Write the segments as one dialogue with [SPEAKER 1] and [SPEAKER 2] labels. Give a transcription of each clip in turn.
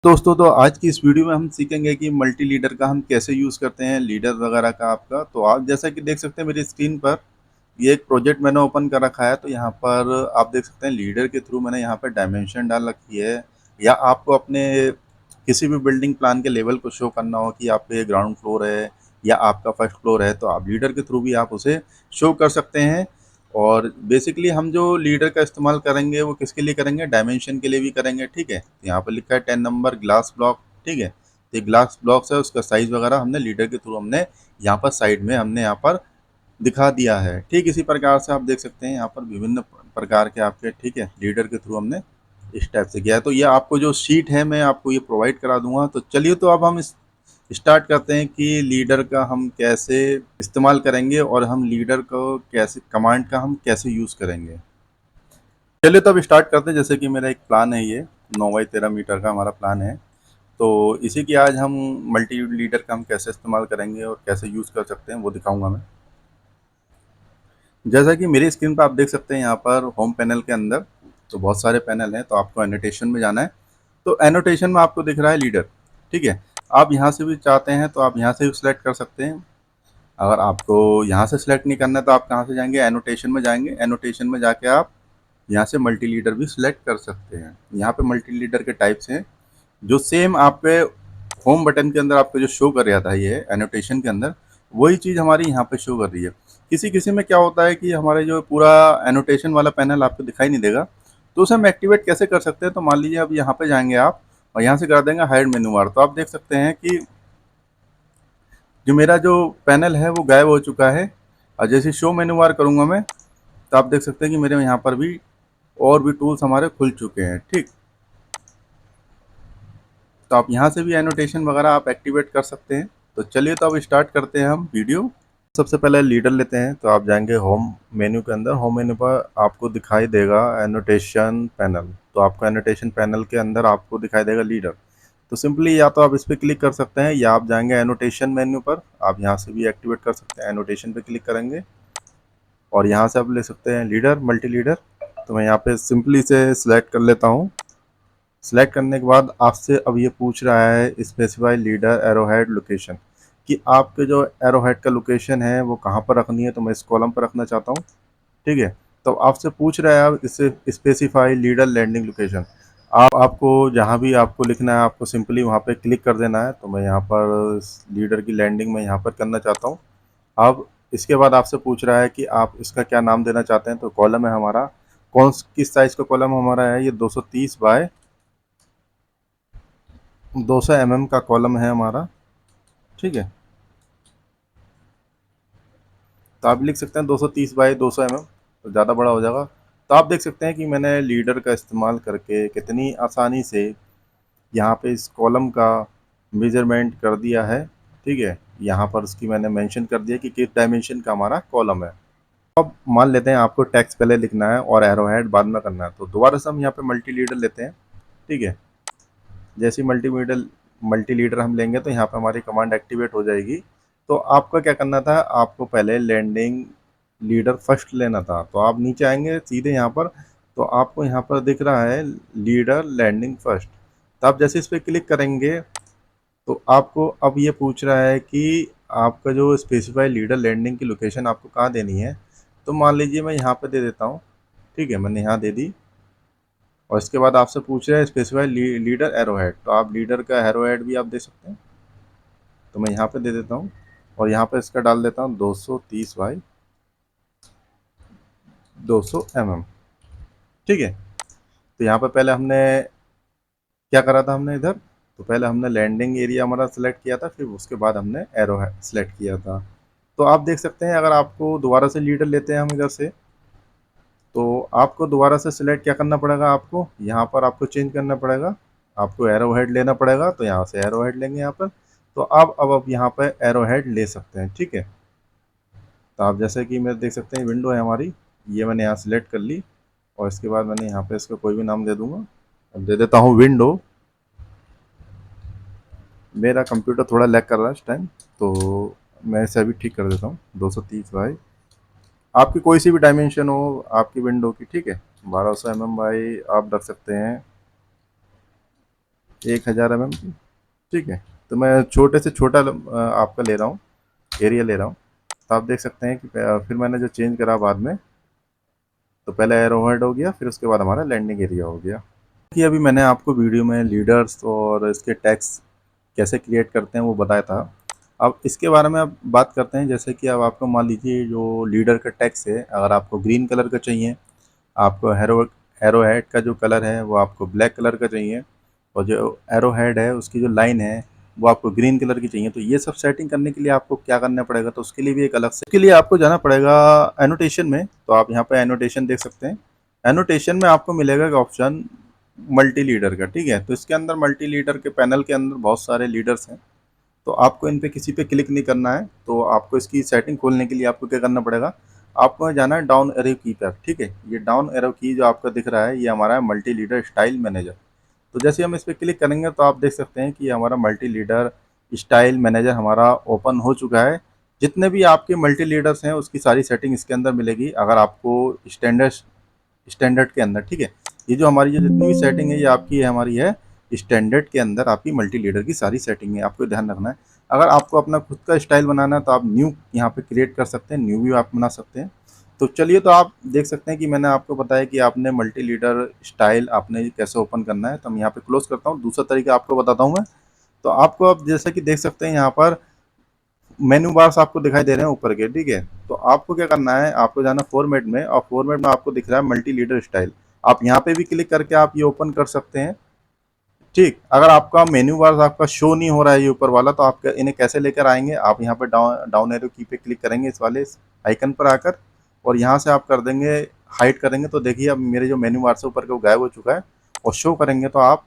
[SPEAKER 1] दोस्तों तो आज की इस वीडियो में हम सीखेंगे कि मल्टी लीडर का हम कैसे यूज़ करते हैं लीडर वगैरह का आपका। तो आप जैसा कि देख सकते हैं मेरी स्क्रीन पर ये एक प्रोजेक्ट मैंने ओपन कर रखा है। तो यहाँ पर आप देख सकते हैं लीडर के थ्रू मैंने यहाँ पर डायमेंशन डाल रखी है, या आपको अपने किसी भी बिल्डिंग प्लान के लेवल को शो करना हो कि आप पे ग्राउंड फ्लोर है या आपका फर्स्ट फ्लोर है, तो आप लीडर के थ्रू भी आप उसे शो कर सकते हैं। और बेसिकली हम जो लीडर का इस्तेमाल करेंगे वो किसके लिए करेंगे, डायमेंशन के लिए भी करेंगे। ठीक है, तो यहाँ पर लिखा है 10 नंबर ग्लास ब्लॉक। ठीक है, तो ये ग्लास ब्लॉक्स है, उसका साइज वगैरह हमने लीडर के थ्रू हमने यहाँ पर साइड में हमने यहाँ पर दिखा दिया है। ठीक इसी प्रकार से आप देख सकते हैं यहाँ पर विभिन्न प्रकार के आपके, ठीक है, लीडर के थ्रू हमने इस टाइप से किया है। तो ये आपको जो शीट है मैं आपको ये प्रोवाइड करा दूंगा। तो चलिए, तो अब हम इस स्टार्ट करते हैं कि लीडर का हम कैसे इस्तेमाल करेंगे और हम लीडर को कैसे, कमांड का हम कैसे यूज़ करेंगे। चलिए, तो अब स्टार्ट करते हैं। जैसे कि मेरा एक प्लान है, ये 9 बाई 13 मीटर का हमारा प्लान है। तो इसी की आज हम मल्टी लीडर का हम कैसे इस्तेमाल करेंगे और कैसे यूज़ कर सकते हैं वो दिखाऊंगा मैं। जैसा कि मेरी स्क्रीन पर आप देख सकते हैं यहाँ पर होम पैनल के अंदर तो बहुत सारे पैनल हैं। तो आपको एनोटेशन में जाना है। तो एनोटेशन में आपको दिख रहा है लीडर। ठीक है, आप यहाँ से भी चाहते हैं तो आप यहाँ से भी सिलेक्ट कर सकते हैं। अगर आपको यहाँ से सिलेक्ट नहीं करना है तो आप कहाँ से जाएंगे, एनोटेशन में जाएंगे। एनोटेशन में जाके आप यहाँ से मल्टी लीडर भी सिलेक्ट कर सकते हैं। यहाँ पे मल्टी लीडर के टाइप्स हैं जो सेम आपके होम बटन के अंदर आपको जो शो कर रहा था ये एनोटेशन के अंदर, वही चीज़ हमारी यहाँ पे शो कर रही है। किसी किसी में क्या होता है कि हमारे जो पूरा एनोटेशन वाला पैनल आपको दिखाई नहीं देगा, तो उसे हम एक्टिवेट कैसे कर सकते हैं। तो मान लीजिए अब यहाँ पे जाएंगे आप और यहाँ से कर देंगे हाइड मेनू बार। तो आप देख सकते हैं कि जो मेरा जो पैनल है वो गायब हो चुका है। और जैसे शो मेनू बार करूँगा मैं, तो आप देख सकते हैं कि मेरे यहाँ पर भी और भी टूल्स हमारे खुल चुके हैं। ठीक, तो आप यहाँ से भी एनोटेशन वगैरह आप एक्टिवेट कर सकते हैं। तो चलिए, तो अब स्टार्ट करते हैं हम वीडियो। सबसे पहले लीडर लेते हैं। तो आप जाएंगे होम मेन्यू के अंदर। होम मेन्यू पर आपको दिखाई देगा एनोटेशन पैनल। तो आपको एनोटेशन पैनल के अंदर आपको दिखाई देगा लीडर। तो सिंपली या तो आप इस पर क्लिक कर सकते हैं या आप जाएंगे एनोटेशन मेन्यू पर। आप यहाँ से भी एक्टिवेट कर सकते हैं। एनोटेशन पे क्लिक करेंगे और यहाँ से आप ले सकते हैं लीडर, मल्टी लीडर। तो मैं यहाँ पे सिंपली से सिलेक्ट कर लेता हूँ। सिलेक्ट करने के बाद आपसे अब ये पूछ रहा है स्पेसिफाई लीडर एरोहेड लोकेशन, कि आपके जो एरोहेड का लोकेशन है वो कहाँ पर रखनी है। तो मैं इस कॉलम पर रखना चाहता हूँ। ठीक है, तो आपसे पूछ रहा है अब इससे स्पेसिफाई लीडर लैंडिंग लोकेशन। आपको जहाँ भी आपको लिखना है आपको सिंपली वहाँ पे क्लिक कर देना है। तो मैं यहाँ पर लीडर की लैंडिंग में यहाँ पर करना चाहता हूँ। अब इसके बाद आपसे पूछ रहा है कि आप इसका क्या नाम देना चाहते हैं। तो कॉलम है हमारा, किस साइज़ का कॉलम हमारा है, ये 230 बाय 200 mm का कॉलम है हमारा। ठीक है, तो आप लिख सकते हैं 230 बाई 200 mm, तो ज़्यादा बड़ा हो जाएगा। तो आप देख सकते हैं कि मैंने लीडर का इस्तेमाल करके कितनी आसानी से यहाँ पे इस कॉलम का मेजरमेंट कर दिया है। ठीक है, यहाँ पर उसकी मैंने मेंशन कर दिया कि किस डायमेंशन का हमारा कॉलम है। अब मान लेते हैं आपको टेक्स्ट पहले लिखना है और एरोहेड बाद में करना है। तो दोबारा से हम यहाँ पे मल्टी लीडर लेते हैं। ठीक है, जैसे मल्टी लीडर हम लेंगे तो यहाँ पे हमारी कमांड एक्टिवेट हो जाएगी। तो आपका क्या करना था, आपको पहले लैंडिंग लीडर फर्स्ट लेना था। तो आप नीचे आएंगे सीधे यहाँ पर, तो आपको यहाँ पर दिख रहा है लीडर लैंडिंग फर्स्ट। तो आप जैसे इस पर क्लिक करेंगे तो आपको अब ये पूछ रहा है कि आपका जो स्पेसिफाई लीडर लैंडिंग की लोकेशन आपको कहाँ देनी है। तो मान लीजिए मैं यहाँ पर दे देता हूँ। ठीक है, मैंने यहाँ दे दी। और इसके बाद आपसे पूछ रहे हैं स्पेसिफाई लीडर एरोहेड। तो आप लीडर का एरोहेड भी आप दे सकते हैं। तो मैं यहाँ पे दे देता हूँ और यहाँ पे इसका डाल देता हूँ 230 बाई 200 mm। ठीक है, तो यहाँ पे पहले हमने क्या करा था, हमने इधर तो पहले हमने लैंडिंग एरिया हमारा सेलेक्ट किया था, फिर उसके बाद हमने एरो सेलेक्ट किया था। तो आप देख सकते हैं अगर आपको दोबारा से लीडर लेते हैं हम इधर से, तो आपको दोबारा से सिलेक्ट क्या करना पड़ेगा, आपको यहाँ पर आपको चेंज करना पड़ेगा। आपको एरो हेड लेना पड़ेगा। तो यहाँ से एरो हेड लेंगे यहाँ पर। तो अब यहाँ पर एरो हेड ले सकते हैं। ठीक है, तो आप जैसे कि मैं देख सकते हैं विंडो है हमारी, ये मैंने यहाँ सिलेक्ट कर ली और इसके बाद मैंने यहाँ पे इसको कोई भी नाम दे दूंगा। अब दे देता हूँ विंडो। मेरा कंप्यूटर थोड़ा लैग कर रहा है इस टाइम, तो मैं इसे अभी ठीक कर देता हूँ। 230 बाई आपकी कोई सी भी डायमेंशन हो आपकी विंडो की। ठीक है, 1200 mm बाई आप रख सकते हैं 1000 mm की, ठीक है। तो मैं छोटे से छोटा आपका ले रहा हूँ, एरिया ले रहा हूँ। तो आप देख सकते हैं कि फिर मैंने जो चेंज करा बाद में, तो पहले एरोहेड हो गया, फिर उसके बाद हमारा लैंडिंग एरिया हो गया। कि अभी मैंने आपको वीडियो में लीडर्स और इसके टैग्स कैसे क्रिएट करते हैं वो बताया था। अब इसके बारे में अब बात करते हैं। जैसे कि अब आपको मान लीजिए जो लीडर का टैक्स है, अगर आपको ग्रीन कलर का चाहिए, आपको एरो हेड का जो कलर है वो आपको ब्लैक कलर का चाहिए, और जो एरो हेड है उसकी जो लाइन है वो आपको ग्रीन कलर की चाहिए। तो ये सब सेटिंग करने के लिए आपको क्या करना पड़ेगा, तो उसके लिए भी एक अलग से, इसके लिए आपको जाना पड़ेगा एनोटेशन में। तो आप यहाँ पे एनोटेशन देख सकते हैं। एनोटेशन में आपको मिलेगा एक ऑप्शन मल्टी लीडर का, ठीक है। तो इसके अंदर मल्टी लीडर के पैनल के अंदर बहुत सारे लीडर्स हैं। तो आपको इन पे किसी पे क्लिक नहीं करना है। तो आपको इसकी सेटिंग खोलने के लिए आपको क्या करना पड़ेगा, आपको जाना है डाउन एरो की पर, ठीक है। ये डाउन एरो की जो आपका दिख रहा है ये हमारा है मल्टी लीडर स्टाइल मैनेजर। तो जैसे हम इस पर क्लिक करेंगे तो आप देख सकते हैं कि हमारा मल्टी लीडर स्टाइल मैनेजर हमारा ओपन हो चुका है। जितने भी आपके मल्टी लीडर्स हैं उसकी सारी सेटिंग इसके अंदर मिलेगी, अगर आपको स्टैंडर्ड स्टैंडर्ड के अंदर, ठीक है। ये जो हमारी जो जितनी भी सेटिंग है ये आपकी है, हमारी है स्टैंडर्ड के अंदर आपकी मल्टी लीडर की सारी सेटिंग है, आपको ध्यान रखना है। अगर आपको अपना खुद का स्टाइल बनाना है तो आप न्यू यहाँ पे क्रिएट कर सकते हैं, न्यू भी आप बना सकते हैं। तो चलिए, तो आप देख सकते हैं कि मैंने आपको बताया कि आपने मल्टी लीडर स्टाइल आपने कैसे ओपन करना है। तो हम यहाँ पे क्लोज करता हूँ, दूसरा तरीका आपको बताता हूँ मैं। तो आपको अब जैसा कि देख सकते हैं यहाँ पर मेनू बार्स आपको दिखाई दे रहे हैं ऊपर के, ठीक है। तो आपको क्या करना है, आपको जाना फॉर्मेट में, और फॉर्मेट में आपको दिख रहा है मल्टी लीडर स्टाइल। आप यहाँ पे भी क्लिक करके आप ये ओपन कर सकते हैं, ठीक। अगर आपका मेन्यू बार आपका शो नहीं हो रहा है ये ऊपर वाला, तो आप इन्हें कैसे लेकर आएंगे, आप यहाँ पर डाउन डाउन एरो की पे क्लिक करेंगे इस वाले आइकन पर आकर, और यहाँ से आप कर देंगे हाइड करेंगे। तो देखिए अब मेरे जो मेन्यू बार से ऊपर के वो गायब हो चुका है, और शो करेंगे तो आप,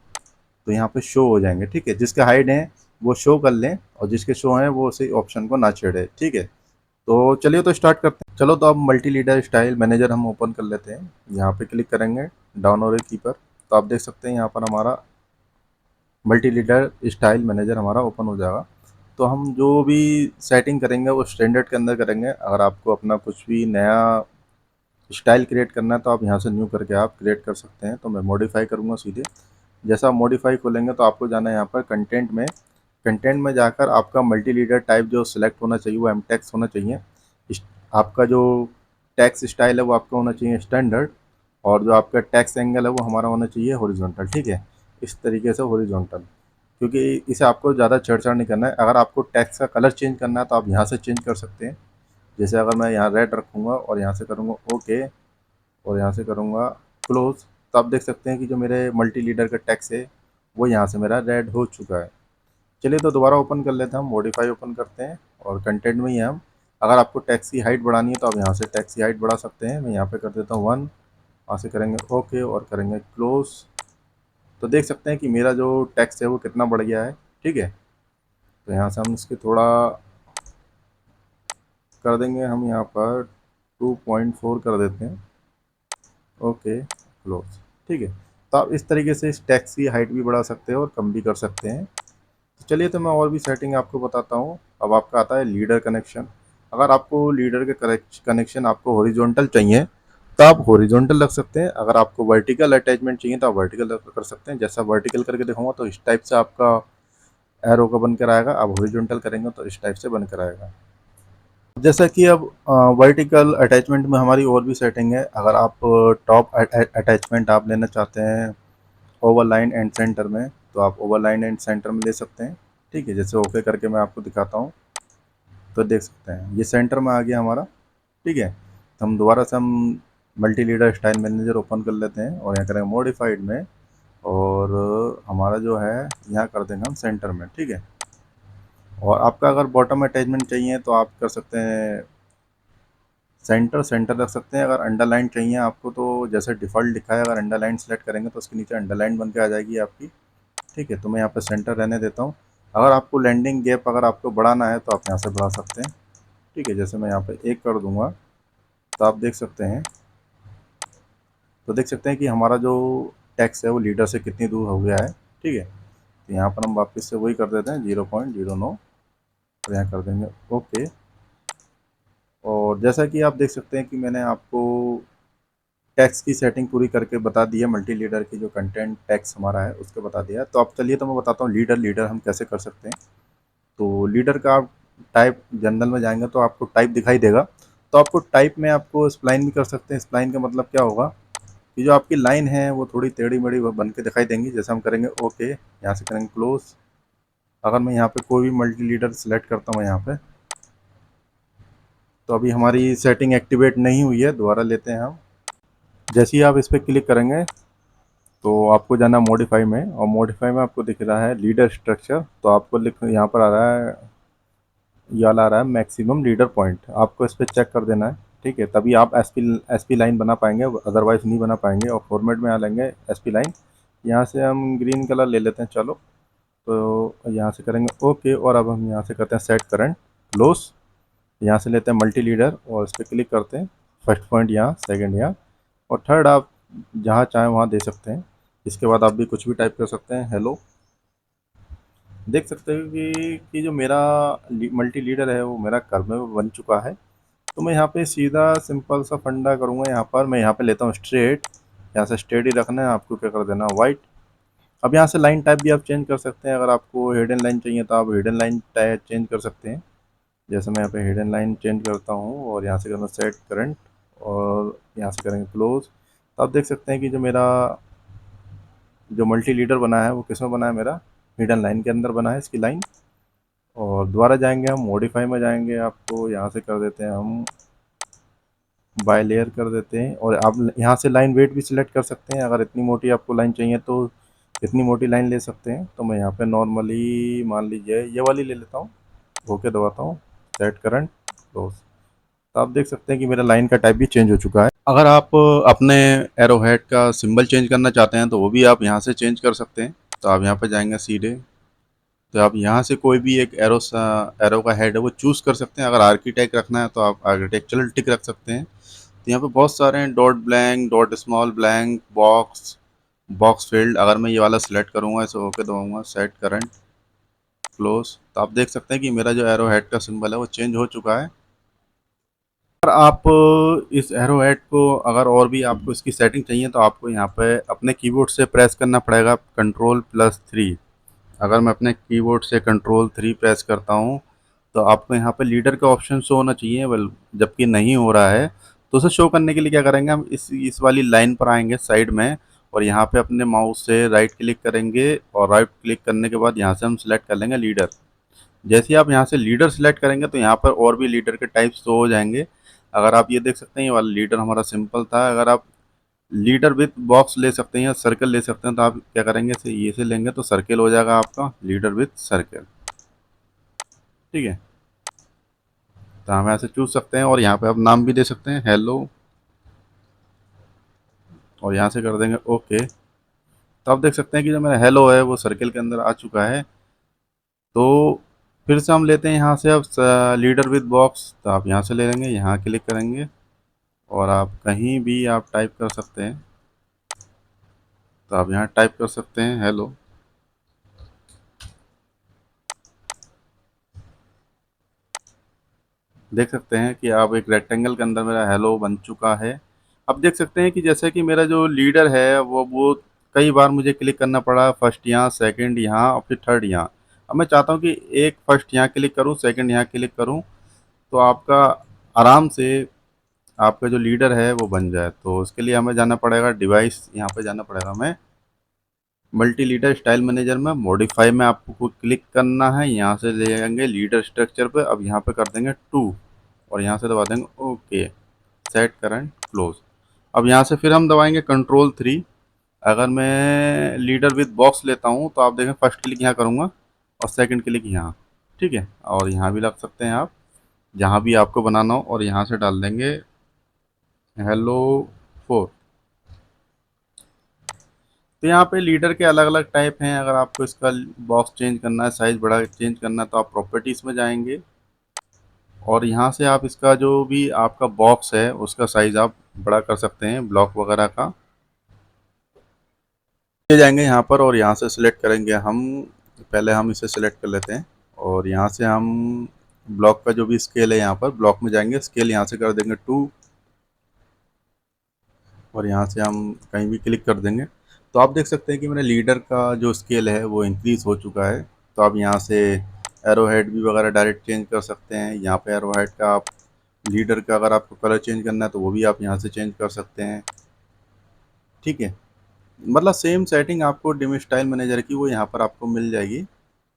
[SPEAKER 1] तो यहाँ पे शो हो जाएंगे, ठीक है। जिसके हाइड हैं वो शो कर लें, और जिसके शो हैं वो उसी ऑप्शन को ना छेड़े, ठीक है। तो चलिए, तो स्टार्ट करते हैं। चलो, तो अब मल्टी लीडर स्टाइल मैनेजर हम ओपन कर लेते हैं। यहाँ पे क्लिक करेंगे डाउन और की पर, तो आप देख सकते हैं यहाँ पर हमारा मल्टी लीडर स्टाइल मैनेजर हमारा ओपन हो जाएगा। तो हम जो भी सेटिंग करेंगे वो स्टैंडर्ड के अंदर करेंगे। अगर आपको अपना कुछ भी नया स्टाइल क्रिएट करना है तो आप यहाँ से न्यू करके आप क्रिएट कर सकते हैं। तो मैं मॉडिफाई करूँगा सीधे। जैसा आप मॉडिफाई खोलेंगे तो आपको जाना है यहाँ पर कंटेंट में। कंटेंट में जाकर आपका मल्टी लीडर टाइप जो सिलेक्ट होना चाहिए वो एमटेक्स होना चाहिए। आपका जो टैक्स स्टाइल है वो आपका होना चाहिए स्टैंडर्ड, और जो आपका टैक्स एंगल है वो हमारा होना चाहिए हॉरिजॉन्टल, ठीक है। इस तरीके से हॉरिजॉन्टल, क्योंकि इसे आपको ज़्यादा छेड़छाड़ नहीं करना है। अगर आपको टैक्स का कलर चेंज करना है तो आप यहाँ से चेंज कर सकते हैं। जैसे अगर मैं यहाँ रेड रखूँगा और यहाँ से करूँगा ओके, और यहाँ से करूँगा क्लोज, तो आप देख सकते हैं कि जो मेरे मल्टी लीडर का टैक्स है वो यहाँ से मेरा रेड हो चुका है। चलिए, तो दोबारा ओपन कर लेते हैं हम, मॉडिफाई ओपन करते हैं, और कंटेंट में ही हम, अगर आपको टैक्स की हाइट बढ़ानी है तो आप यहाँ से टैक्स की हाइट बढ़ा सकते हैं। मैं यहाँ पे कर देता हूँ 1, वहाँ से करेंगे ओके और करेंगे क्लोज। तो देख सकते हैं कि मेरा जो टैक्स है वो कितना बढ़ गया है, ठीक है। तो यहाँ से हम इसके थोड़ा कर देंगे, हम यहाँ पर 2.4 कर देते हैं, ओके क्लोज, ठीक है। तो आप इस तरीके से इस टैक्स की हाइट भी बढ़ा सकते हैं और कम भी कर सकते हैं। तो चलिए, तो मैं और भी सेटिंग आपको बताता हूँ। अब आपका आता है लीडर कनेक्शन। अगर आपको लीडर के कनेक्शन आपको हॉरिजॉन्टल चाहिए तो आप हॉरिजॉन्टल रख सकते हैं। अगर आपको वर्टिकल अटैचमेंट चाहिए तो आप वर्टिकल कर सकते हैं। जैसा वर्टिकल करके दिखाऊंगा तो इस टाइप से आपका एरो का बनकर आएगा। आप हॉरिजॉन्टल करेंगे तो इस टाइप से बनकर आएगा। जैसा कि अब वर्टिकल अटैचमेंट में हमारी और भी सेटिंग है। अगर आप टॉप अटैचमेंट आप लेना चाहते हैं ओवर लाइन एंड सेंटर में, तो आप ओवर लाइन एंड सेंटर में ले सकते हैं, ठीक है। जैसे ओके करके मैं आपको दिखाता हूँ तो देख सकते हैं ये सेंटर में आ गया हमारा, ठीक है। तो हम दोबारा से हम multi leader style manager open कर लेते हैं और यहाँ करेंगे मॉडिफाइड में, और हमारा जो है यहाँ कर देंगे हम सेंटर में, ठीक है। और आपका अगर बॉटम अटैचमेंट चाहिए तो आप कर सकते हैं सेंटर सेंटर रख सकते हैं। अगर अंडरलाइन चाहिए आपको तो जैसे डिफ़ॉल्ट लिखा है, अगर अंडरलाइन सेलेक्ट करेंगे तो उसके नीचे अंडरलाइन बन के आ जाएगी आपकी, ठीक है। तो मैं यहाँ पे सेंटर रहने देता हूँ। अगर आपको लैंडिंग गैप अगर आपको बढ़ाना है तो आप यहाँ से बढ़ा सकते हैं, ठीक है। जैसे मैं यहाँ पे 1 कर दूंगा तो आप देख सकते हैं, तो देख सकते हैं कि हमारा जो टैक्स है वो लीडर से कितनी दूर हो गया है, ठीक है। तो यहाँ पर हम वापस से वही कर देते हैं 0.09, और यहाँ कर देंगे ओके। और जैसा कि आप देख सकते हैं कि मैंने आपको टैक्स की सेटिंग पूरी करके बता दी है, मल्टी लीडर की जो कंटेंट टैक्स हमारा है उसको बता दिया है। तो अब चलिए तो मैं बताता हूँ लीडर लीडर हम कैसे कर सकते हैं। तो लीडर का आप टाइप जनरल में जाएंगे तो आपको टाइप दिखाई देगा। तो आपको टाइप में आपको स्प्लाइन भी कर सकते हैं। स्प्लाइन का मतलब क्या होगा कि जो आपकी लाइन है वो थोड़ी टेढ़ी मेढ़ी बन के दिखाई देंगी। जैसे हम करेंगे ओके, यहाँ से करेंगे क्लोज। अगर मैं यहाँ पे कोई भी मल्टी लीडर सेलेक्ट करता हूँ यहाँ पे, तो अभी हमारी सेटिंग एक्टिवेट नहीं हुई है, दोबारा लेते हैं हम। जैसे ही आप इस पर क्लिक करेंगे तो आपको जाना मॉडिफाई में, और मॉडिफाई में आपको दिख रहा है लीडर स्ट्रक्चर। तो आपको लिख यहाँ पर आ रहा है, ये वाला आ रहा है मैक्सिमम लीडर पॉइंट, आपको इस पर चेक कर देना है। ठीक है, तभी आप एसपी लाइन बना पाएंगे, अदरवाइज नहीं बना पाएंगे। और फॉर्मेट में आ लेंगे एसपी लाइन, यहाँ से हम ग्रीन कलर ले लेते हैं। चलो तो यहाँ से करेंगे ओके, और अब हम यहाँ से करते हैं सेट करंट क्लोज। यहाँ से लेते हैं मल्टी लीडर और इस पर क्लिक करते हैं। फर्स्ट पॉइंट यहाँ, सेकंड यहाँ, और थर्ड आप जहाँ चाहें वहाँ दे सकते हैं। इसके बाद आप भी कुछ भी टाइप कर सकते हैं, हेलो। देख सकते हो कि जो मेरा मल्टी लीडर है वो मेरा कर्व में बन चुका है। तो मैं यहाँ पे सीधा सिंपल सा फंडा करूँगा। यहाँ पर मैं यहाँ पे लेता हूँ स्ट्रेट, यहाँ से स्ट्रेट ही रखना है आपको। क्या कर देना वाइट। अब यहाँ से लाइन टाइप भी आप चेंज कर सकते हैं। अगर आपको हिडन लाइन चाहिए तो आप हिडन लाइन टाइप चेंज कर सकते हैं। जैसे मैं यहाँ पे हिडन लाइन चेंज करता हूँ और यहाँ से करना सेट करंट, और यहाँ से करेंगे क्लोज। तो आप देख सकते हैं कि जो मेरा जो मल्टी लीडर बना है वो किसमें बना है, मेरा हिडन लाइन के अंदर बना है इसकी लाइन। और दोबारा जाएंगे हम मॉडिफाई में जाएंगे, आपको यहाँ से कर देते हैं हम बाय लेयर कर देते हैं। और आप यहाँ से लाइन वेट भी सिलेक्ट कर सकते हैं। अगर इतनी मोटी आपको लाइन चाहिए तो इतनी मोटी लाइन ले सकते हैं। तो मैं यहाँ पे नॉर्मली मान लीजिए ये वाली ले लेता हूँ, ओके दबाता हूँ, सेट करंट क्लोज। तो आप देख सकते हैं कि मेरा लाइन का टाइप भी चेंज हो चुका है। अगर आप अपने एरो हेड का सिंबल चेंज करना चाहते हैं तो वो भी आप यहाँ से चेंज कर सकते हैं। तो आप यहाँ पे जाएंगे सीधे, तो आप यहाँ से कोई भी एक एरो का हेड है वो चूज़ कर सकते हैं। अगर आर्किटेक्ट रखना है तो आप आर्किटेक्चरल टिक रख सकते हैं। तो यहाँ पे बहुत सारे हैं, dot blank, dot small blank, box, box field. अगर मैं ये वाला सिलेक्ट करूँगा, इसे ओके दबाऊंगा, सेट करंट क्लोज, तो आप देख सकते हैं कि मेरा जो एरो हेड का सिंबल है वो चेंज हो चुका है। और आप इस एरो हेड को अगर और भी आपको इसकी सेटिंग चाहिए तो आपको यहाँ पे अपने कीबोर्ड से प्रेस करना पड़ेगा कंट्रोल+3। अगर मैं अपने कीबोर्ड से कंट्रोल 3 प्रेस करता हूँ तो आपको यहाँ पे लीडर का ऑप्शन शो होना चाहिए, वेल जबकि नहीं हो रहा है। तो उसे शो करने के लिए क्या करेंगे, हम इस वाली लाइन पर आएंगे साइड में, और यहाँ पे अपने माउस से राइट क्लिक करेंगे, और राइट क्लिक करने के बाद यहाँ से हम सिलेक्ट कर लेंगे लीडर। जैसे ही आप यहाँ से लीडर सिलेक्ट करेंगे तो यहाँ पर और भी लीडर के टाइप्स शो हो जाएंगे। अगर आप ये देख सकते हैं ये वाला लीडर हमारा सिंपल था। अगर आप लीडर विथ बॉक्स ले सकते हैं या सर्कल ले सकते हैं तो आप क्या करेंगे, इसे ये से लेंगे तो सर्कल हो जाएगा आपका, लीडर विथ सर्कल। ठीक है, तो हम ऐसे चूज सकते हैं, और यहाँ पे आप नाम भी दे सकते हैं हेलो, और यहाँ से कर देंगे ओके। तो आप देख सकते हैं कि जो मेरा हेलो है वो सर्कल के अंदर आ चुका है। तो फिर से हम लेते हैं यहाँ से अब लीडर विथ बॉक्स। तो आप यहाँ से ले लेंगे, यहाँ क्लिक करेंगे, और आप कहीं भी आप टाइप कर सकते हैं। तो आप यहाँ टाइप कर सकते हैं हेलो। देख सकते हैं कि आप एक रेक्टेंगल के अंदर मेरा हेलो बन चुका है। अब देख सकते हैं कि जैसे कि मेरा जो लीडर है वो कई बार मुझे क्लिक करना पड़ा, फर्स्ट यहाँ, सेकंड यहाँ, और फिर थर्ड यहाँ। अब मैं चाहता हूँ कि एक फर्स्ट यहाँ क्लिक करूँ, सेकंड यहाँ क्लिक करूँ, तो आपका आराम से आपका जो लीडर है वो बन जाए। तो उसके लिए हमें जाना पड़ेगा डिवाइस, यहाँ पे जाना पड़ेगा हमें मल्टी लीडर स्टाइल मैनेजर में, मॉडिफाई में आपको क्लिक करना है। यहाँ से ले जाएंगे लीडर स्ट्रक्चर पे, अब यहाँ पे कर देंगे 2, और यहाँ से दबा देंगे ओके, सेट करंट क्लोज। अब यहाँ से फिर हम दबाएंगे कंट्रोल 3। अगर मैं लीडर विद बॉक्स लेता हूँ तो आप देखें फर्स्ट क्लिक यहाँ करूँगा और सेकंड क्लिक यहाँ। ठीक है, और यहाँ भी लग सकते हैं आप, जहाँ भी आपको बनाना हो, और यहाँ से डाल देंगे हेलो 4। तो यहाँ पे लीडर के अलग अलग टाइप हैं। अगर आपको इसका बॉक्स चेंज करना है, साइज़ बड़ा चेंज करना है, तो आप प्रॉपर्टीज़ में जाएंगे, और यहाँ से आप इसका जो भी आपका बॉक्स है उसका साइज़ आप बड़ा कर सकते हैं, ब्लॉक वगैरह का। ये जाएंगे यहाँ पर और यहाँ से सिलेक्ट करेंगे हम, पहले हम इसे सिलेक्ट कर लेते हैं, और यहाँ से हम ब्लॉक का जो भी स्केल है यहाँ पर ब्लॉक में जाएंगे, स्केल यहाँ से कर देंगे 2। और यहाँ से हम कहीं भी क्लिक कर देंगे तो आप देख सकते हैं कि मेरे लीडर का जो स्केल है वो इंक्रीज़ हो चुका है। तो आप यहाँ से एरो हेड भी वगैरह डायरेक्ट चेंज कर सकते हैं। यहाँ पे एरो हेड का आप लीडर का अगर आपको कलर चेंज करना है तो वो भी आप यहाँ से चेंज कर सकते हैं। ठीक है, मतलब सेम सेटिंग आपको डिम स्टाइल मैनेजर की वो यहाँ पर आपको मिल जाएगी।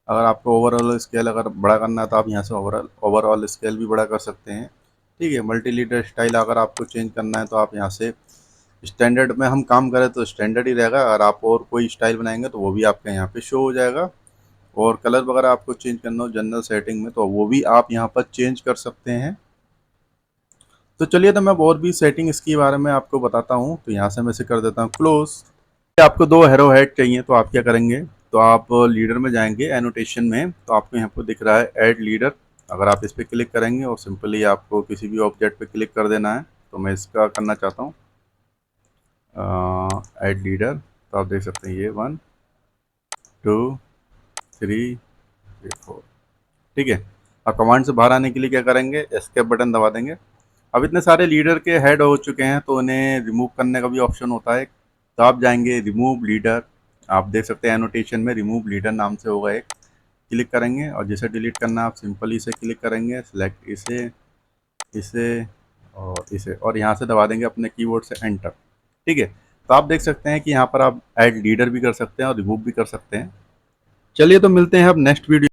[SPEAKER 1] अगर आपको ओवरऑल स्केल अगर बड़ा करना है तो आप यहाँ से ओवरऑल स्केल भी बड़ा कर सकते हैं। ठीक है, मल्टी लीडर स्टाइल अगर आपको चेंज करना है तो आप यहाँ से स्टैंडर्ड में हम काम करें तो स्टैंडर्ड ही रहेगा। अगर आप और कोई स्टाइल बनाएंगे तो वो भी आपके यहाँ पे शो हो जाएगा। और कलर वगैरह आपको चेंज करना हो जनरल सेटिंग में तो वो भी आप यहाँ पर चेंज कर सकते हैं। तो चलिए, तो मैं और भी सेटिंग इसके बारे में आपको बताता हूँ। तो यहाँ से मैं इसे कर देता हूँ क्लोज। आपको 2 हैरो हेड चाहिए तो आप क्या करेंगे, तो आप लीडर में जाएंगे एनोटेशन में, तो आपको यहाँ पर दिख रहा है ऐड लीडर। अगर आप इस पर क्लिक करेंगे और सिंपली आपको किसी भी ऑब्जेक्ट पे क्लिक कर देना है, तो मैं इसका करना चाहता हूँ ऐड लीडर। तो आप देख सकते हैं ये 1 2 3 4। ठीक है, अब कमांड से बाहर आने के लिए क्या करेंगे, एस्केप बटन दबा देंगे। अब इतने सारे लीडर के हेड हो चुके हैं तो उन्हें रिमूव करने का भी ऑप्शन होता है। तो आप जाएंगे रिमूव लीडर, आप देख सकते हैं एनोटेशन में रिमूव लीडर नाम से होगा एक, क्लिक करेंगे और जिसे डिलीट करना है आप सिंपली इसे क्लिक करेंगे, सिलेक्ट इसे, इसे और इसे, और यहाँ से दबा देंगे अपने कीबोर्ड से एंटर। ठीक है, तो आप देख सकते हैं कि यहाँ पर आप ऐड लीडर भी कर सकते हैं और रिमूव भी कर सकते हैं। चलिए, तो मिलते हैं अब नेक्स्ट वीडियो।